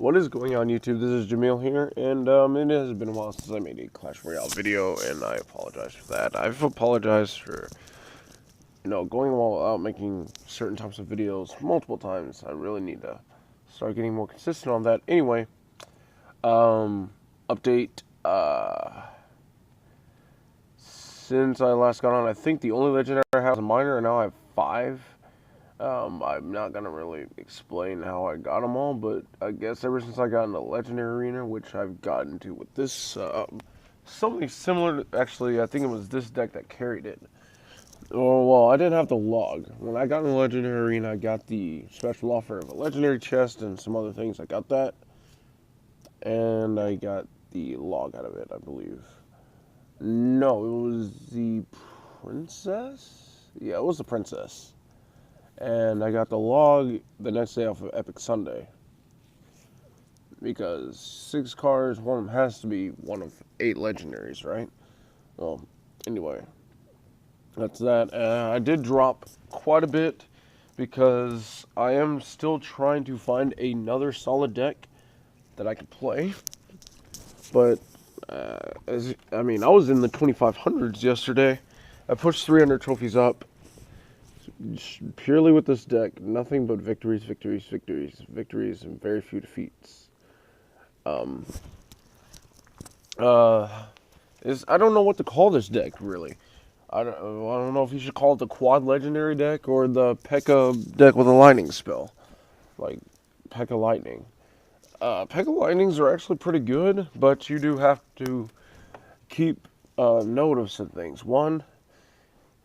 What is going on, YouTube? This is Jamil here, and it has been a while since I made a Clash Royale video, and I apologize for that. I've apologized for, going without making certain types of videos multiple times. I really need to start getting more consistent on that. Anyway, update, since I last got on, I think the only legendary I have is a minor, and now I have 5. I'm not going to really explain how I got them all, but I guess ever since I got in the Legendary Arena, which I've gotten to with this, something similar, actually, I think it was this deck that carried it. Oh, well, I didn't have the log. When I got in the Legendary Arena, I got the special offer of a Legendary chest and some other things. I got that, and I got the log out of it, I believe. No, it was the Princess? Yeah, it was the Princess. And I got the log the next day off of Epic Sunday. Because 6 cards, one of them has to be one of 8 legendaries, right? Well, anyway, that's that. I did drop quite a bit because I am still trying to find another solid deck that I could play. But, I was in the 2500s yesterday. I pushed 300 trophies up. Purely with this deck, nothing but victories, victories, victories, victories, and very few defeats. I don't know what to call this deck, really. I don't know if you should call it the quad legendary deck or the Pekka deck with a lightning spell, like Pekka Lightning. Pekka Lightnings are actually pretty good, but you do have to keep note of some things. One,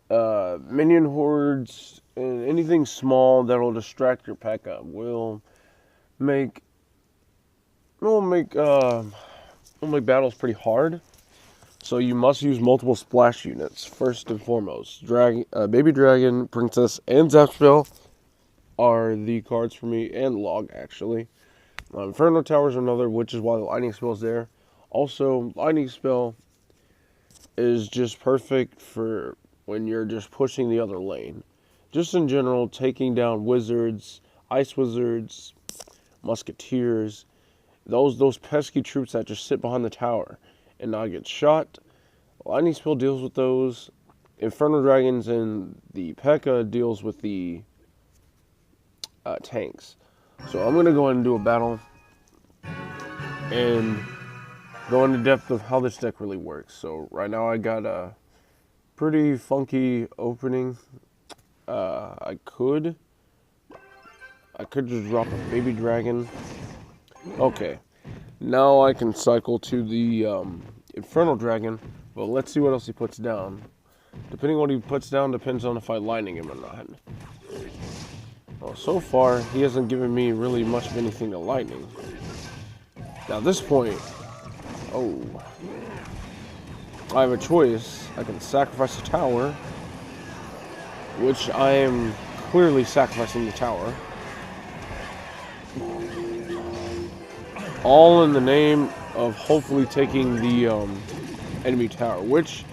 minion hordes and anything small that'll distract your Pekka will make battles pretty hard. So you must use multiple splash units first and foremost. Baby Dragon, Princess, and Zapspell are the cards for me, and Log actually. Inferno Tower is another, which is why the Lightning Spell is there. Also, Lightning Spell is just perfect for when you're just pushing the other lane. Just in general, taking down wizards, ice wizards, musketeers, those pesky troops that just sit behind the tower and not get shot. Lightning Spell deals with those. Inferno Dragons and the Pekka deals with the tanks. So I'm going to go ahead and do a battle and go into depth of how this deck really works. So right now I got a pretty funky opening. I could just drop a Baby Dragon. Okay, now I can cycle to the Infernal Dragon, but let's see what else he puts down. Depending on what he puts down depends on if I lightning him or not. Well, so far he hasn't given me really much of anything to lightning. Now at this point, I have a choice. I can sacrifice a tower, which I am clearly sacrificing the tower. All in the name of hopefully taking the enemy tower, which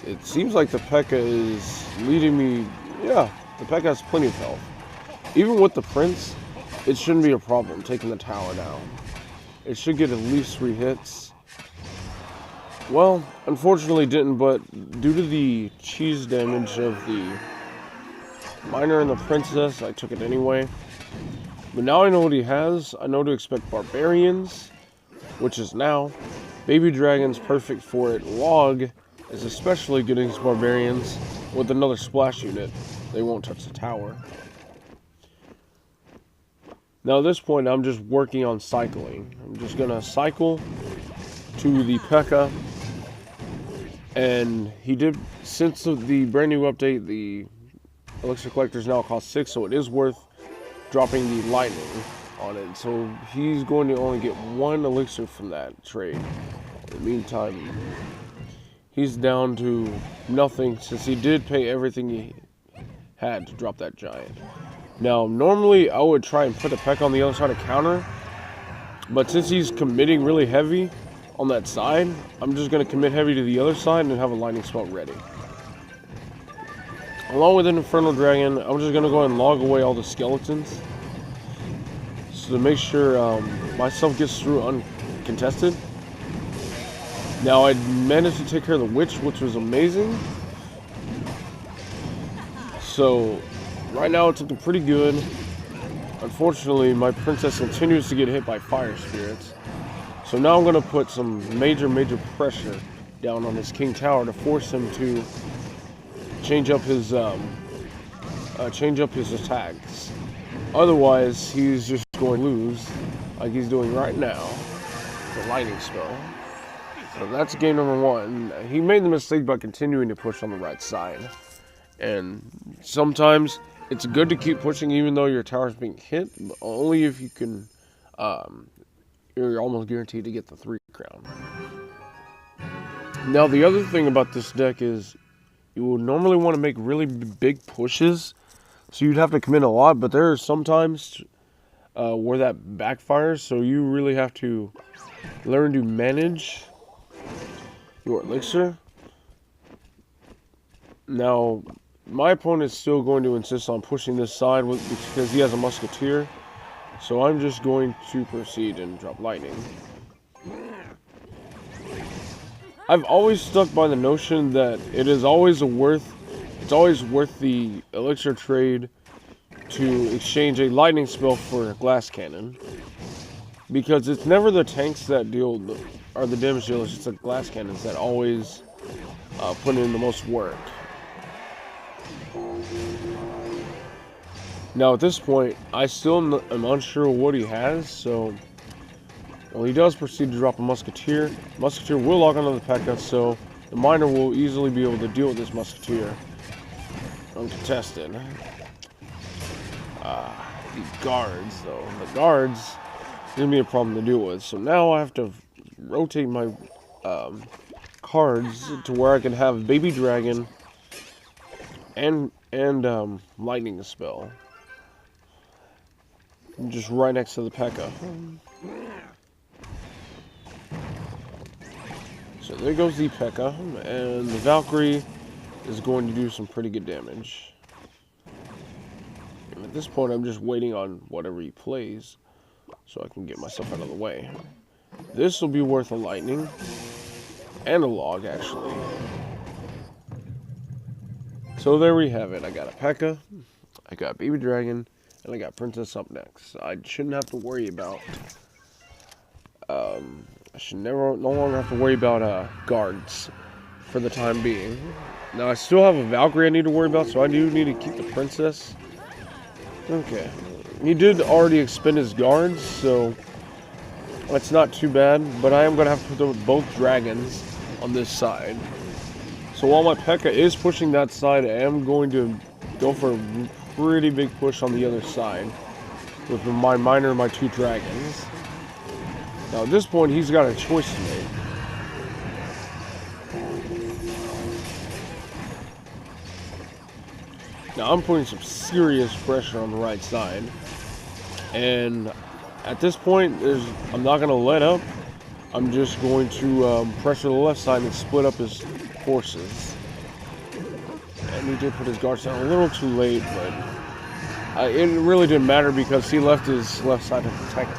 it seems like the Pekka is leading me. Yeah, the Pekka has plenty of health. Even with the Prince, it shouldn't be a problem taking the tower down. It should get at least 3 hits. Well, unfortunately didn't, but due to the cheese damage of the Miner and the Princess, I took it anyway. But now I know what he has. I know to expect Barbarians, which is now. Baby Dragon's perfect for it. Log is especially good against Barbarians. With another splash unit, they won't touch the tower. Now at this point, I'm just working on cycling. I'm just going to cycle to the Pekka. And he did, since the brand new update, the Elixir Collectors now cost 6, so it is worth dropping the lightning on it. So he's going to only get 1 elixir from that trade. In the meantime, he's down to nothing since he did pay everything he had to drop that giant. Now, normally I would try and put a Pekka on the other side of counter, but since he's committing really heavy on that side, I'm just going to commit heavy to the other side and have a lightning spell ready. Along with an Infernal Dragon, I'm just going to go ahead and log away all the skeletons. to make sure myself gets through uncontested. Now I managed to take care of the witch, which was amazing. So right now it's looking pretty good. Unfortunately, my princess continues to get hit by fire spirits. So now I'm going to put some major pressure down on this King Tower to force him to change up his attacks. Otherwise, he's just going to lose, like he's doing right now. The lightning spell. So that's game number one. He made the mistake by continuing to push on the right side. And sometimes it's good to keep pushing even though your tower's being hit, but only if you can, you're almost guaranteed to get the 3 crown. Now the other thing about this deck is you will normally want to make really big pushes, so you'd have to commit a lot, but there are sometimes where that backfires, so you really have to learn to manage your elixir. Now, my opponent is still going to insist on pushing this side because he has a musketeer, so I'm just going to proceed and drop lightning. I've always stuck by the notion that it's always worth the elixir trade to exchange a lightning spell for a glass cannon, because it's never the tanks that deal or the damage dealers, it's the glass cannons that always put in the most work. Now at this point, I still am unsure what he has, so well, he does proceed to drop a musketeer. Musketeer will lock onto the Pekka, so the miner will easily be able to deal with this musketeer uncontested. The guards, though. The guards gonna be a problem to deal with. So now I have to rotate my cards to where I can have Baby Dragon and lightning spell just right next to the Pekka. So there goes the Pekka, and the Valkyrie is going to do some pretty good damage. And at this point, I'm just waiting on whatever he plays so I can get myself out of the way. This will be worth a lightning and a log, actually. So there we have it. I got a Pekka, I got Baby Dragon, and I got Princess up next. I shouldn't have to worry about I should no longer have to worry about guards for the time being. Now I still have a Valkyrie I need to worry about, so I do need to keep the princess. Okay, he did already expend his guards, so that's not too bad. But I am going to have to put both dragons on this side. So while my Pekka is pushing that side, I am going to go for a pretty big push on the other side with my miner and my 2 dragons. Now at this point, he's got a choice to make. Now I'm putting some serious pressure on the right side, and at this point, I'm not going to let up. I'm just going to pressure the left side and split up his forces. And he did put his guards down a little too late, but it really didn't matter because he left his left side to protect it.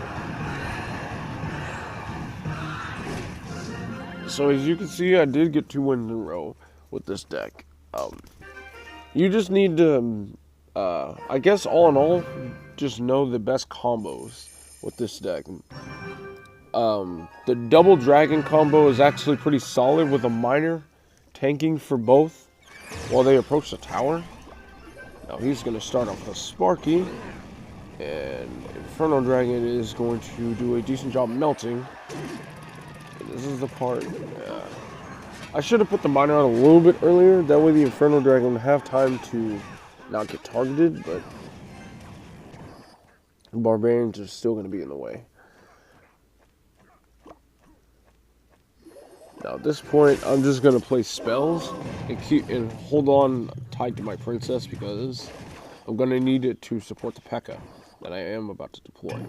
So as you can see, I did get 2 wins in a row with this deck. You just need to, I guess all in all, just know the best combos with this deck. The double dragon combo is actually pretty solid with a miner tanking for both while they approach the tower. Now he's going to start off with a Sparky, and Inferno Dragon is going to do a decent job melting. This is the part. I should have put the miner on a little bit earlier. That way the Inferno Dragon would have time to not get targeted, but the Barbarians are still going to be in the way. Now at this point, I'm just going to play spells and hold on tight to my princess because I'm going to need it to support the Pekka that I am about to deploy.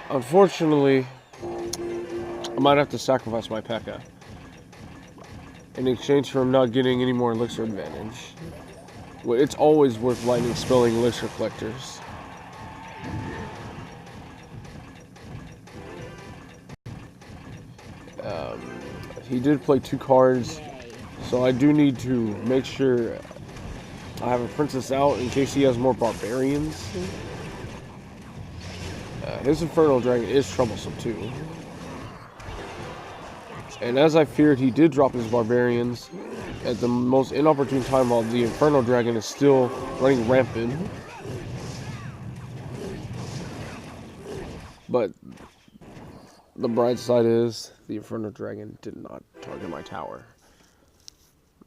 Unfortunately, I might have to sacrifice my Pekka in exchange for him not getting any more elixir advantage. Well, it's always worth lightning spelling elixir collectors Um, he did play 2 cards, so I do need to make sure I have a princess out in case he has more barbarians. His Infernal Dragon is troublesome too. And as I feared, he did drop his barbarians at the most inopportune time while the Infernal Dragon is still running rampant. But the bright side is the Infernal Dragon did not target my tower.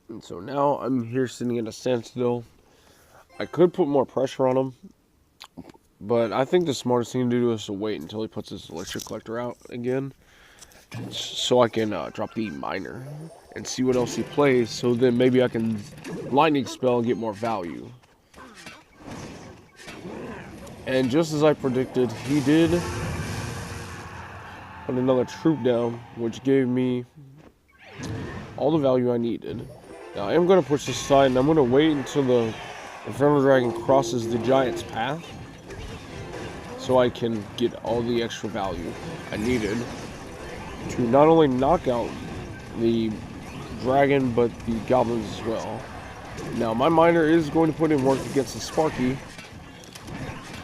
And so now I'm here sitting at a standstill. I could put more pressure on him, but I think the smartest thing to do is to wait until he puts his Elixir Collector out again, so I can drop the Miner and see what else he plays, so then maybe I can Lightning Spell and get more value. And just as I predicted, he did put another troop down, which gave me all the value I needed. Now I am going to push this aside, and I'm going to wait until the Infernal Dragon crosses the Giant's path, so I can get all the extra value I needed to not only knock out the dragon, but the goblins as well. Now my Miner is going to put in work against the Sparky,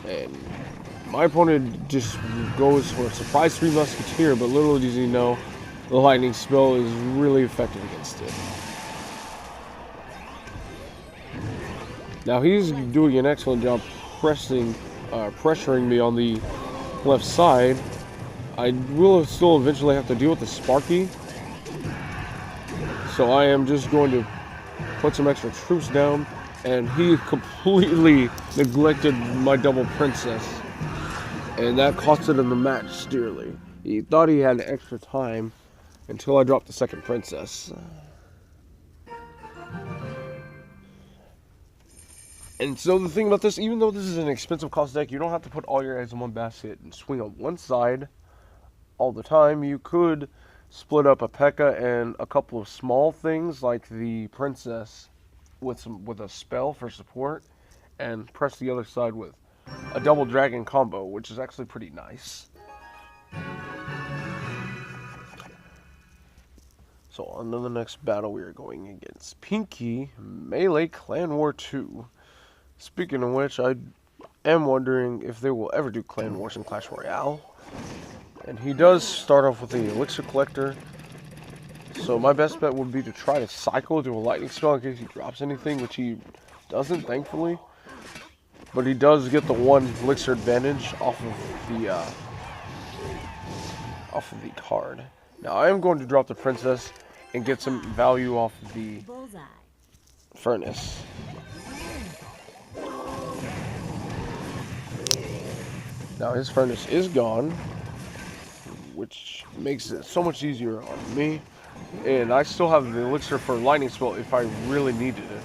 and my opponent just goes for a surprise 3 Musketeer, but little does he know the Lightning Spell is really effective against it. Now he's doing an excellent job pressuring me on the left side. I will still eventually have to deal with the Sparky, so I am just going to put some extra troops down, and he completely neglected my double princess, and that costed him the match dearly. He thought he had extra time until I dropped the second princess. And so the thing about this, even though this is an expensive cost deck, you don't have to put all your eggs in one basket and swing on one side all the time. You could split up a Pekka and a couple of small things like the princess with a spell for support, and press the other side with a double dragon combo, which is actually pretty nice. So on to the next battle, we are going against Pinky Melee Clan War 2. Speaking of which, I am wondering if they will ever do Clan Wars in Clash Royale. And he does start off with the Elixir Collector, so my best bet would be to try to cycle to a Lightning Spell in case he drops anything, which he doesn't, thankfully. But he does get the 1 Elixir advantage off of the card. Now I am going to drop the Princess and get some value off of the Furnace. Now his Furnace is gone, which makes it so much easier on me. And I still have the Elixir for Lightning Spell if I really needed it.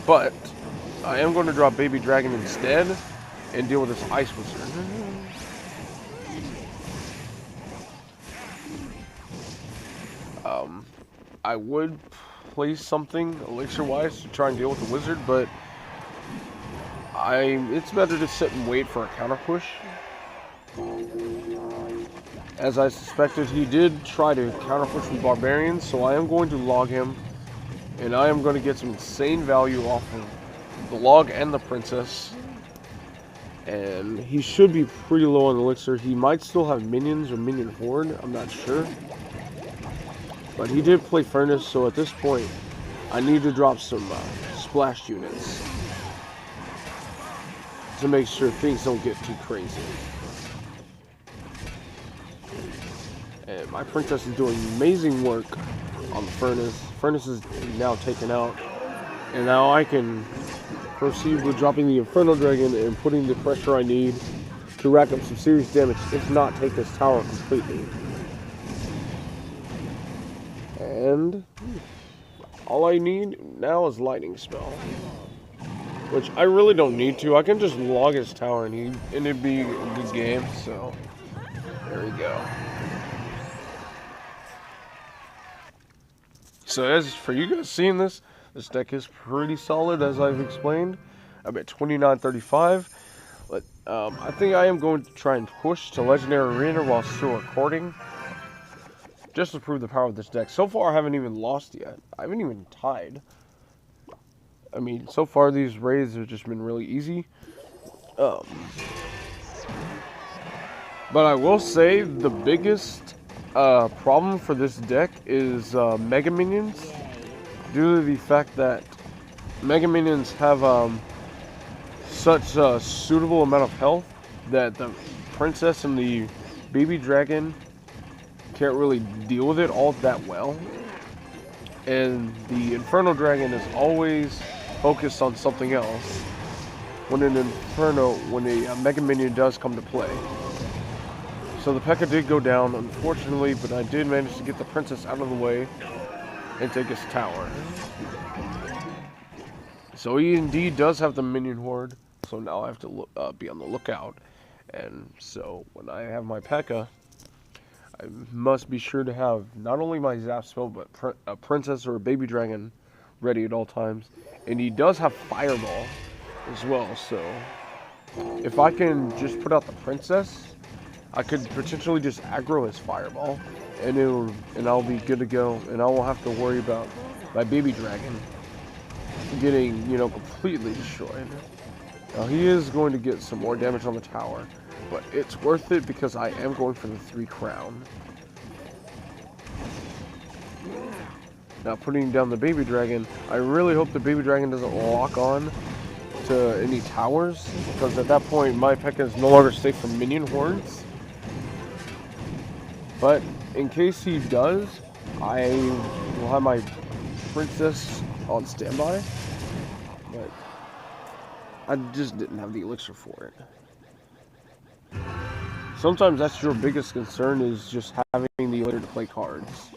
But I am going to drop Baby Dragon instead and deal with this Ice Wizard. I would place something Elixir-wise to try and deal with the Wizard, but it's better to sit and wait for a counter push. As I suspected, he did try to counter push with Barbarians, so I am going to log him, and I am going to get some insane value off of the log and the Princess. And he should be pretty low on Elixir. He might still have minions or minion horde, I'm not sure. But he did play Furnace, so at this point, I need to drop some splash units to make sure things don't get too crazy. And my Princess is doing amazing work on the Furnace. Furnace is now taken out, and now I can proceed with dropping the Infernal Dragon and putting the pressure I need to rack up some serious damage, if not take this tower completely. And all I need now is Lightning Spell, which I really don't need to. I can just log his tower and it'd be a good game. So there we go. So as for you guys seeing this deck is pretty solid, as I've explained. I'm at 2935, but I think I am going to try and push to Legendary Arena while still recording, just to prove the power of this deck. So far, I haven't even lost yet. I haven't even tied. I mean, so far these raids have just been really easy. But I will say the biggest problem for this deck is Mega Minions, due to the fact that Mega Minions have such a suitable amount of health that the Princess and the Baby Dragon can't really deal with it all that well. And the Inferno Dragon is always focused on something else when a Mega Minion does come to play. So the Pekka did go down, unfortunately, but I did manage to get the Princess out of the way and take his tower. So he indeed does have the minion horde, so now I have to be on the lookout. And so when I have my Pekka, I must be sure to have not only my Zap spell, but a Princess or a Baby Dragon ready at all times. And he does have Fireball as well, so if I can just put out the Princess, I could potentially just aggro his Fireball, and I'll be good to go, and I won't have to worry about my Baby Dragon getting, completely destroyed. Now he is going to get some more damage on the tower, but it's worth it because I am going for the 3 crown. Now putting down the Baby Dragon, I really hope the Baby Dragon doesn't lock on to any towers, because at that point my Pekka is no longer safe from minion hordes. But in case he does, I will have my Princess on standby. But I just didn't have the elixir for it. Sometimes that's your biggest concern, is just having the elixir to play cards.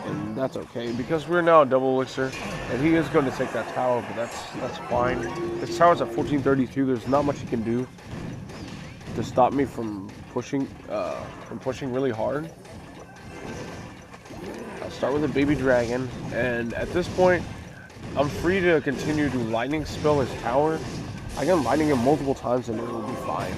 And that's okay, because we're now a double elixir, and he is going to take that tower, but that's fine. This tower's at 1432, there's not much he can do to stop me from pushing really hard. I'll start with a Baby Dragon, and at this point, I'm free to continue to lightning spell his tower. I can lightning him multiple times and it will be fine.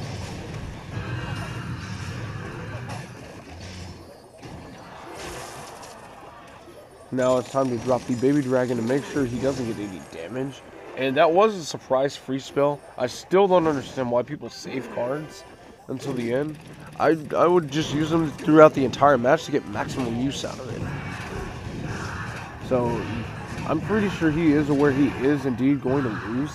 Now it's time to drop the Baby Dragon to make sure he doesn't get any damage. And that was a surprise free spell. I still don't understand why people save cards until the end. I would just use them throughout the entire match to get maximum use out of it. So I'm pretty sure he is aware he is indeed going to lose.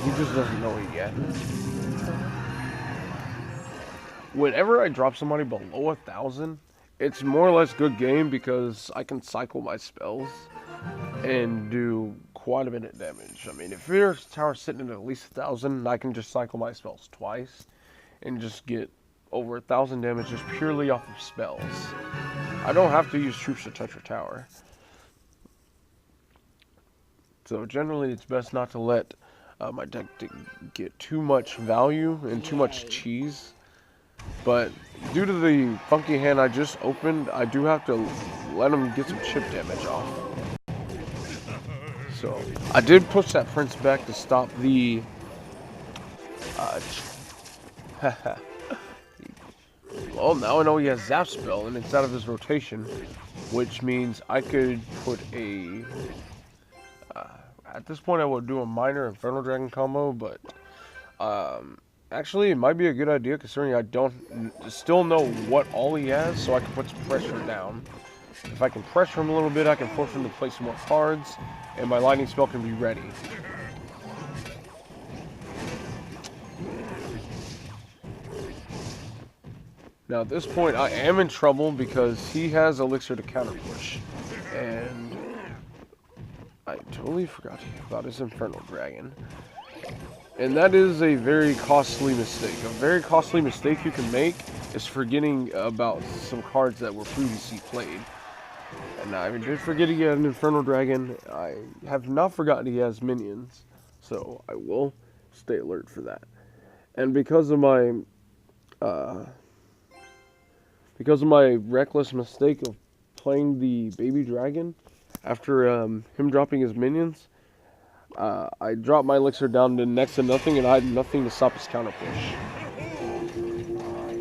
He just doesn't know it yet. Whenever I drop somebody below 1,000, it's more or less good game, because I can cycle my spells and do quite a bit of damage. I mean, if your tower's sitting at least 1,000, I can just cycle my spells twice and just get over 1,000 damage just purely off of spells. I don't have to use troops to touch your tower. So generally, it's best not to let my deck get too much value and too much cheese. But due to the funky hand I just opened, I do have to let him get some chip damage off. So I did push that Prince back to stop the well, now I know he has Zap Spell and it's out of his rotation, which means I could put a at this point I would do a minor Inferno Dragon combo, but actually it might be a good idea, considering I don't still know what all he has, so I can put some pressure down. If I can pressure him a little bit, I can force him to play some more cards, and my lightning spell can be ready. Now at this point I am in trouble because he has Elixir to counter push, and I totally forgot about his Inferno Dragon. And that is a very costly mistake. A very costly mistake you can make is forgetting about some cards that were previously played. And I did forget he had an Inferno Dragon. I have not forgotten he has minions, so I will stay alert for that. And because of my reckless mistake of playing the Baby Dragon after him dropping his minions, I dropped my elixir down to next to nothing, and I had nothing to stop his counter push.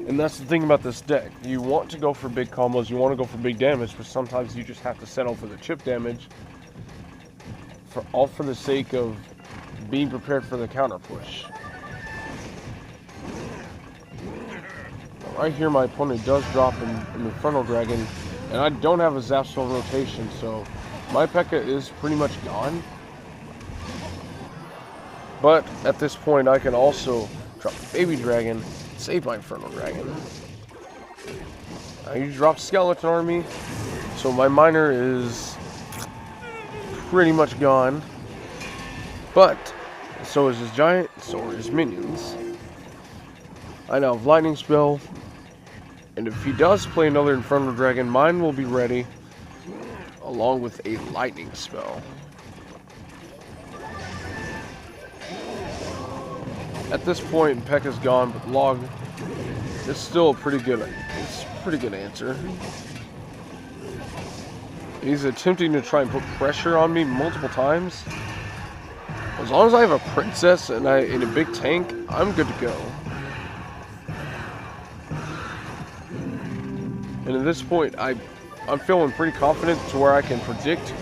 And that's the thing about this deck. You want to go for big combos, you want to go for big damage, but sometimes you just have to settle for the chip damage, all for the sake of being prepared for the counter push. Right here, my opponent does drop an Infernal Dragon, and I don't have a Zap Spell rotation, so my Pekka is pretty much gone. But at this point, I can also drop the Baby Dragon, save my Infernal Dragon. You drop Skeleton Army, so my Miner is pretty much gone. But so is his Giant, so are his minions. I now have Lightning Spell. And if he does play another Infernal Dragon, mine will be ready, along with a Lightning Spell. At this point, Pekka's gone, but Log is still a pretty good answer. He's attempting to try and put pressure on me multiple times. As long as I have a Princess and a big tank, I'm good to go. And at this point, I'm feeling pretty confident to where I can predict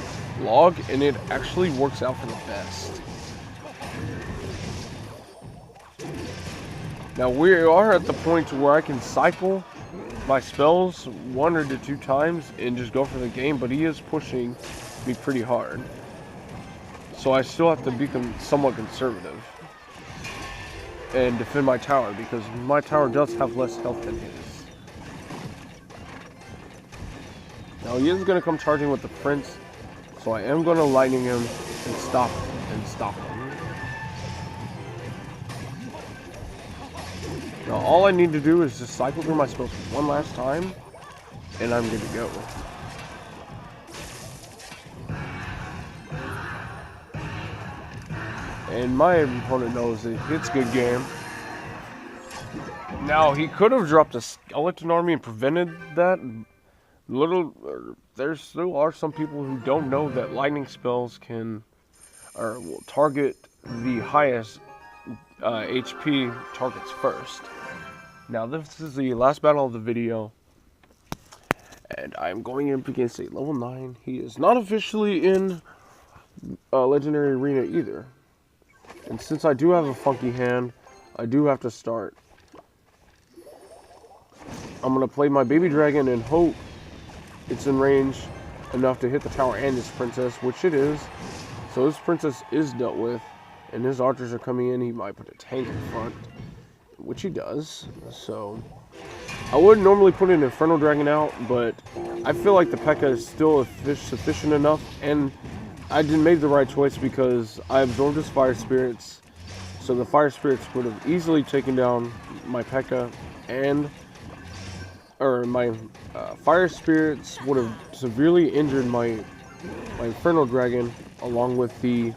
Log, and it actually works out for the best. Now we are at the point where I can cycle my spells 1 or 2 times and just go for the game, but he is pushing me pretty hard. So I still have to be somewhat conservative and defend my tower, because my tower does have less health than his. Now he is going to come charging with the Prince, so I am going to lightning him and stop him. Now all I need to do is just cycle through my spells one last time, and I'm good to go. And my opponent knows that it's good game. Now he could have dropped a Skeleton Army and prevented that. There still are some people who don't know that lightning spells will target the highest HP targets first. Now this is the last battle of the video, and I'm going up against a level 9. He is not officially in Legendary Arena either. And since I do have a funky hand, I do have to start. I'm going to play my Baby Dragon and hope it's in range enough to hit the tower and his Princess, which it is. So his Princess is dealt with, and his archers are coming in. He might put a tank in front, which he does. So I would normally put an Infernal Dragon out, but I feel like the Pekka is still sufficient enough, and I made the right choice because I absorbed his Fire Spirits. So the Fire Spirits would have easily taken down my Pekka, my Fire Spirits would have severely injured my Infernal Dragon, along with the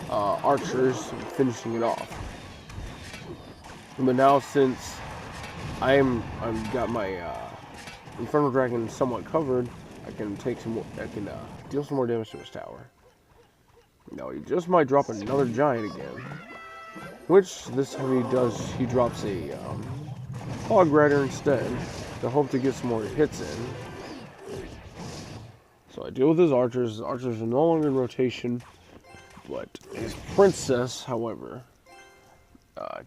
archers finishing it off. But now, since I've got my Infernal Dragon somewhat covered, I can deal some more damage to his tower. Now he just might drop another giant again, which this time he drops a Hog Rider instead, to hope to get some more hits in. So I deal with his archers. His archers are no longer in rotation, but his Princess, however,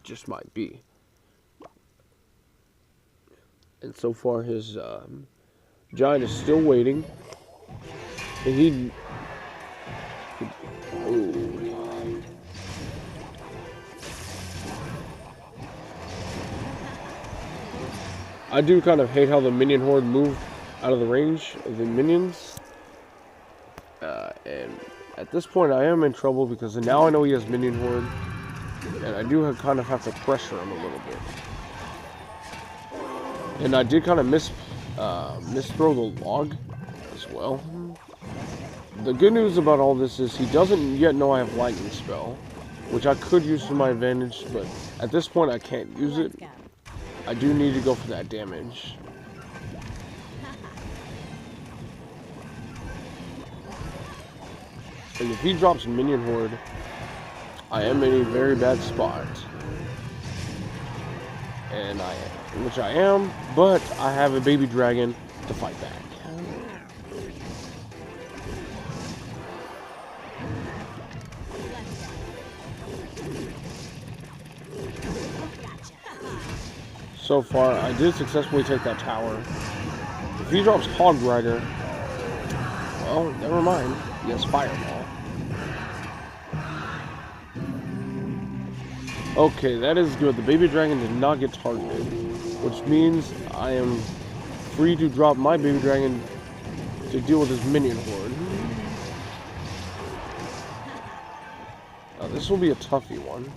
just might be. And so far his giant is still waiting, and I do kind of hate how the minion horde moved out of the range of the minions. And at this point I am in trouble, because now I know he has minion horde, and I do kind of have to pressure him a little bit. And I did kind of misthrow the log as well. The good news about all this is he doesn't yet know I have lightning spell, which I could use to my advantage, but at this point I can't use it. I do need to go for that damage. And if he drops minion horde, I am in a very bad spot. and which I am, but I have a baby dragon to fight back. So far, I did successfully take that tower. If he drops Hog Rider, well, never mind. He has Fireball. Okay, that is good. The baby dragon did not get targeted, which means I am free to drop my baby dragon to deal with his minion horde. Now, this will be a toughy one.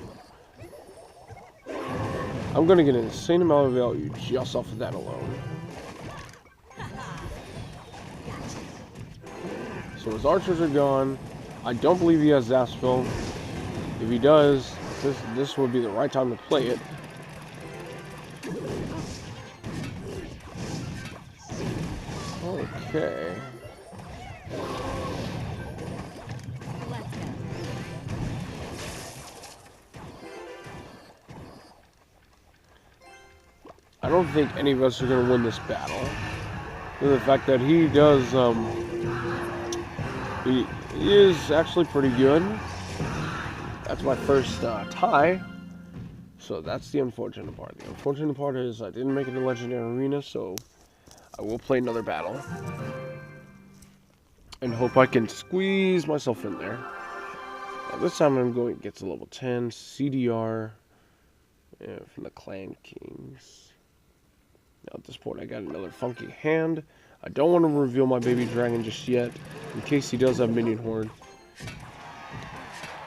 I'm going to get an insane amount of value just off of that alone. So his archers are gone. I don't believe he has Zaspel. If he does, this would be the right time to play it. Okay. I don't think any of us are going to win this battle. The fact that he does, he is actually pretty good. That's my first tie. So that's the unfortunate part. The unfortunate part is I didn't make it to Legendary Arena, so I will play another battle. And hope I can squeeze myself in there. Now, this time I'm going to get to level 10, CDR, from the Clan Kings. Now at this point I got another funky hand. I don't want to reveal my baby dragon just yet, in case he does have minion horde.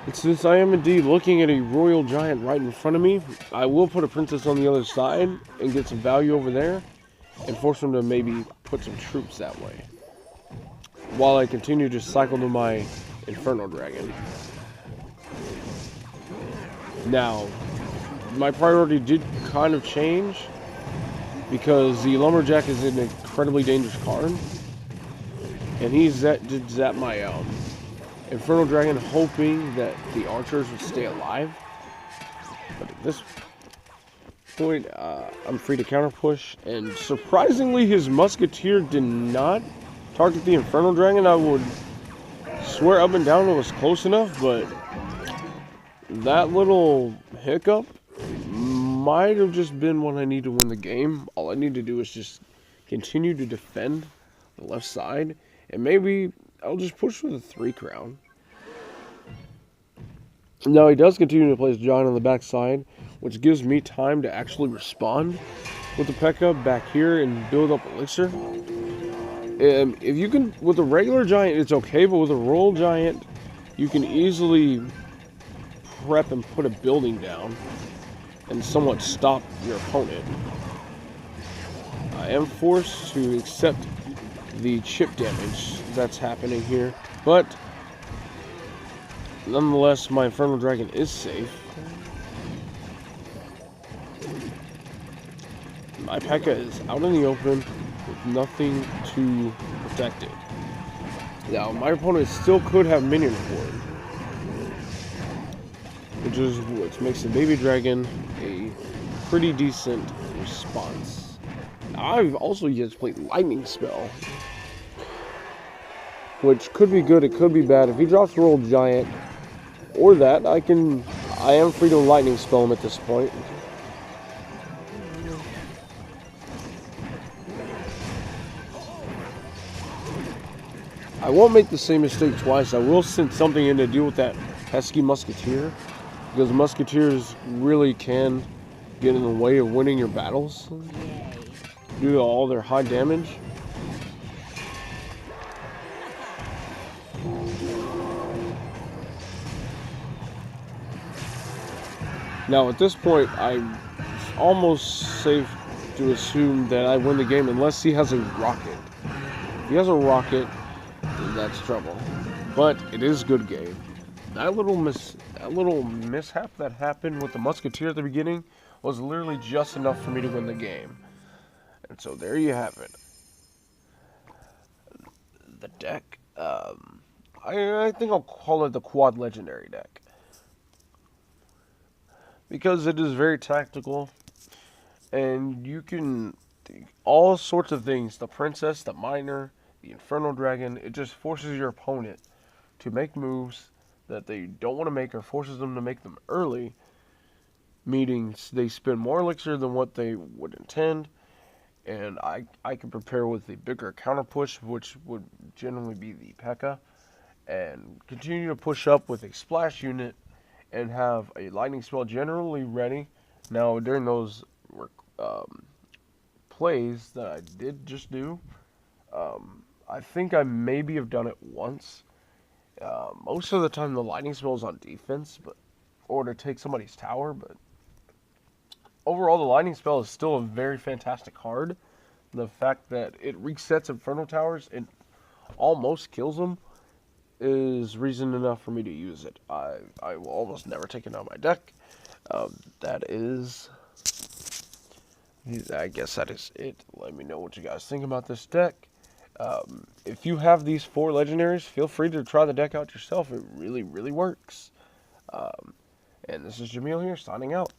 And since I am indeed looking at a royal giant right in front of me, I will put a princess on the other side and get some value over there, and force him to maybe put some troops that way, while I continue to cycle to my Inferno Dragon. Now, my priority did kind of change, because the Lumberjack is an incredibly dangerous card, and did zap my Inferno Dragon, hoping that the archers would stay alive. But at this point, I'm free to counter push, and surprisingly, his Musketeer did not target the Inferno Dragon. I would swear up and down it was close enough, but that little hiccup might have just been what I need to win the game. All I need to do is just continue to defend the left side, and maybe I'll just push for the 3 crown. Now he does continue to place John on the back side, which gives me time to actually respond with the Pekka back here and build up Elixir. If you can, with a regular giant, it's okay, but with a royal giant, you can easily prep and put a building down and somewhat stop your opponent. I am forced to accept the chip damage that's happening here, but nonetheless, my Infernal Dragon is safe. My Pekka is out in the open with nothing to protect it. Now, my opponent still could have minion horde, which is what makes the baby dragon a pretty decent response. Now, I've also yet to play Lightning Spell, which could be good, it could be bad. If he drops Royal Giant or that, I am free to Lightning Spell him at this point. I won't make the same mistake twice. I will send something in to deal with that pesky Musketeer, because Musketeers really can get in the way of winning your battles due to all their high damage. Now at this point, I'm almost safe to assume that I win the game unless he has a rocket. If he has a rocket, then that's trouble. But it is a good game. That little mishap that happened with the Musketeer at the beginning was literally just enough for me to win the game. And so there you have it. The deck, I think I'll call it the Quad Legendary deck, because it is very tactical, and you can all sorts of things. The princess, the miner, the infernal dragon. It just forces your opponent to make moves that they don't want to make, or forces them to make them early. Meaning they spend more elixir than what they would intend, and I can prepare with the bigger counter push, which would generally be the Pekka, and continue to push up with a splash unit and have a lightning spell generally ready. Now during those um, plays that I did just do, I think I maybe have done it once. Most of the time the lightning spell is on defense, but or to take somebody's tower, but overall the lightning spell is still a very fantastic card. The fact that it resets Inferno Towers and almost kills them is reason enough for me to use it. I will almost never take it out of my deck. That is, I guess that is it. Let me know what you guys think about this deck. If you have these 4 legendaries, feel free to try the deck out yourself. It really, really works. And this is Jamil here, signing out.